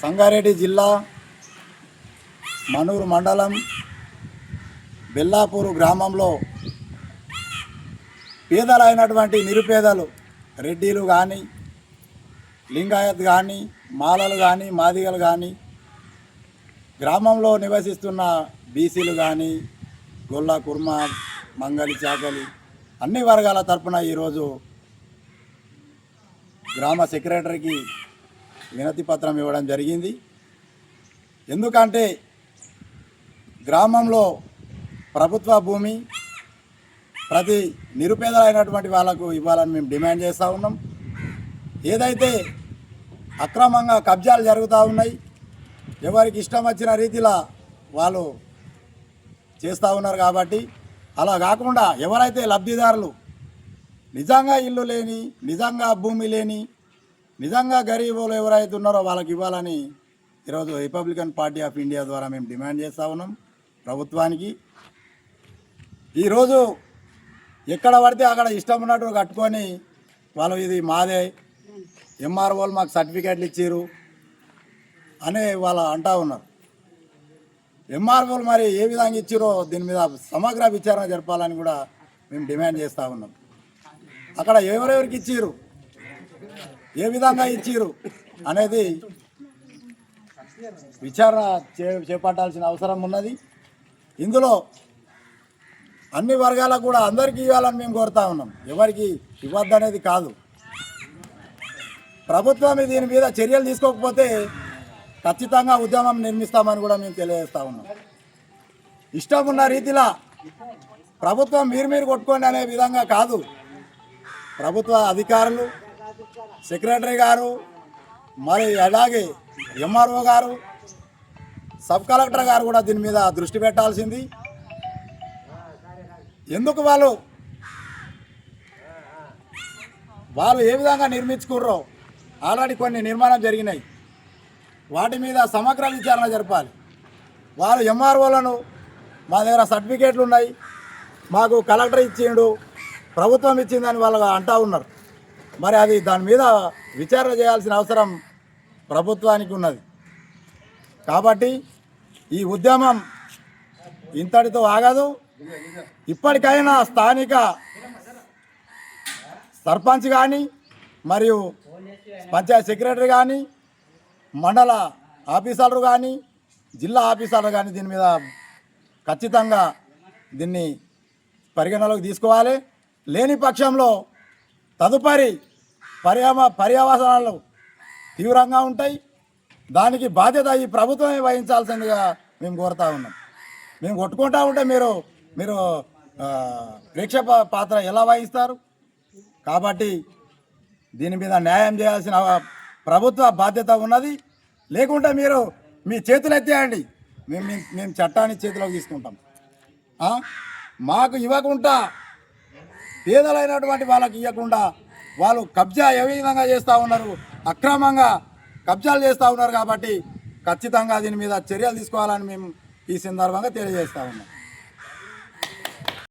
సంగారెడ్డి జిల్లా మనూరు మండలం బెల్లాపూరు గ్రామంలో పేదలైనటువంటి నిరుపేదలు రెడ్డిలు కానీ, లింగాయత్ కానీ, మాలలు కానీ, మాదిగలు కానీ, గ్రామంలో నివసిస్తున్న బీసీలు కానీ, గొల్ల, కుర్మ, మంగలి, చాకలి అన్ని వర్గాల తరపున ఈరోజు గ్రామ సెక్రటరీకి వినతి పత్రం ఇవ్వడం జరిగింది. ఎందుకంటే గ్రామంలో ప్రభుత్వ భూమి ప్రతి నిరుపేదలైనటువంటి వాళ్ళకు ఇవ్వాలని మేము డిమాండ్ చేస్తూ ఉన్నాం. ఏదైతే అక్రమంగా కబ్జాలు జరుగుతూ ఉన్నాయి, ఎవరికి ఇష్టం వచ్చిన రీతిలో వాళ్ళు చేస్తూ ఉన్నారు. కాబట్టి అలా కాకుండా ఎవరైతే లబ్ధిదారులు నిజంగా ఇల్లు లేని, నిజంగా భూమి లేని, నిజంగా గరీబులు ఎవరైతే ఉన్నారో వాళ్ళకి ఇవ్వాలని ఈరోజు రిపబ్లికన్ పార్టీ ఆఫ్ ఇండియా ద్వారా మేము డిమాండ్ చేస్తూ ఉన్నాం ప్రభుత్వానికి. ఈరోజు ఎక్కడ పడితే అక్కడ ఇష్టం ఉన్నట్టు కట్టుకొని వాళ్ళు ఇది మాదే, ఎంఆర్ఓలు మాకు సర్టిఫికేట్లు ఇచ్చారు అని వాళ్ళు అంటూ ఉన్నారు. ఎంఆర్ఓలు మరి ఏ విధంగా ఇచ్చారో దీని మీద సమగ్ర విచారణ జరపాలని కూడా మేము డిమాండ్ చేస్తూ ఉన్నాం. అక్కడ ఎవరెవరికి ఇచ్చారు, ఏ విధంగా ఇచ్చారు అనేది విచారణ చేపట్టాల్సిన అవసరం ఉన్నది. ఇందులో అన్ని వర్గాలకు కూడా అందరికీ ఇవ్వాలని మేము కోరుతా ఉన్నాం. ఎవరికి ఇవ్వద్దనేది కాదు. ప్రభుత్వం దీని మీద చర్యలు తీసుకోకపోతే ఖచ్చితంగా ఉద్యమం నిర్మిస్తామని కూడా మేము తెలియజేస్తూ ఉన్నాం. ఇష్టం ఉన్న రీతిలో ప్రభుత్వం మీరు కొట్టుకోండి అనే విధంగా కాదు. ప్రభుత్వ అధికారులు, సెక్రటరీ గారు, మరి అలాగే ఎంఆర్ఓ గారు, సబ్ కలెక్టర్ గారు కూడా దీని మీద దృష్టి పెట్టాల్సింది. ఎందుకు వాళ్ళు ఏ విధంగా నిర్మించుకుర్రో ఆల్రెడీ కొన్ని నిర్మాణం జరిగినాయి, వాటి మీద సమగ్ర విచారణ జరపాలి. వాళ్ళు ఎంఆర్ఓలను మా దగ్గర సర్టిఫికేట్లు ఉన్నాయి, మాకు కలెక్టర్ ఇచ్చిండు, ప్రభుత్వం ఇచ్చిందని వాళ్ళు అంటూ ఉన్నారు. మరి అది దాని మీద విచారణ చేయాల్సిన అవసరం ప్రభుత్వానికి ఉన్నది. కాబట్టి ఈ ఉద్యమం ఇంతటితో ఆగదు. ఇప్పటికైనా స్థానిక సర్పంచ్ కానీ, మరియు పంచాయత్ సెక్రటరీ కానీ, మండల ఆఫీసర్లు కానీ, జిల్లా ఆఫీసర్లు కానీ దీని మీద ఖచ్చితంగా దీన్ని పరిగణలోకి తీసుకోవాలి. లేని పక్షంలో తదుపరి పర్యవసానాలు తీవ్రంగా ఉంటాయి. దానికి బాధ్యత ఈ ప్రభుత్వమే వహించాల్సిందిగా మేము కోరుతా ఉన్నాం. మేము కొట్టుకుంటా ఉంటే మీరు ప్రేక్షక పాత్ర ఎలా వహిస్తారు? కాబట్టి దీని మీద న్యాయం చేయాల్సిన ప్రభుత్వ బాధ్యత ఉన్నది. లేకుంటే మీరు మీ చేతులు ఎత్తేయండి, మేము చట్టాన్ని చేతిలోకి తీసుకుంటాం. మాకు ఇవ్వకుండా పేదలైనటువంటి వాళ్ళకి ఇవ్వకుండా వాళ్ళు కబ్జా ఏ విధంగా చేస్తూ ఉన్నారు, అక్రమంగా కబ్జాలు చేస్తూ ఉన్నారు. కాబట్టి ఖచ్చితంగా దీని మీద చర్యలు తీసుకోవాలని మేము ఈ సందర్భంగా తెలియజేస్తూ ఉన్నాం.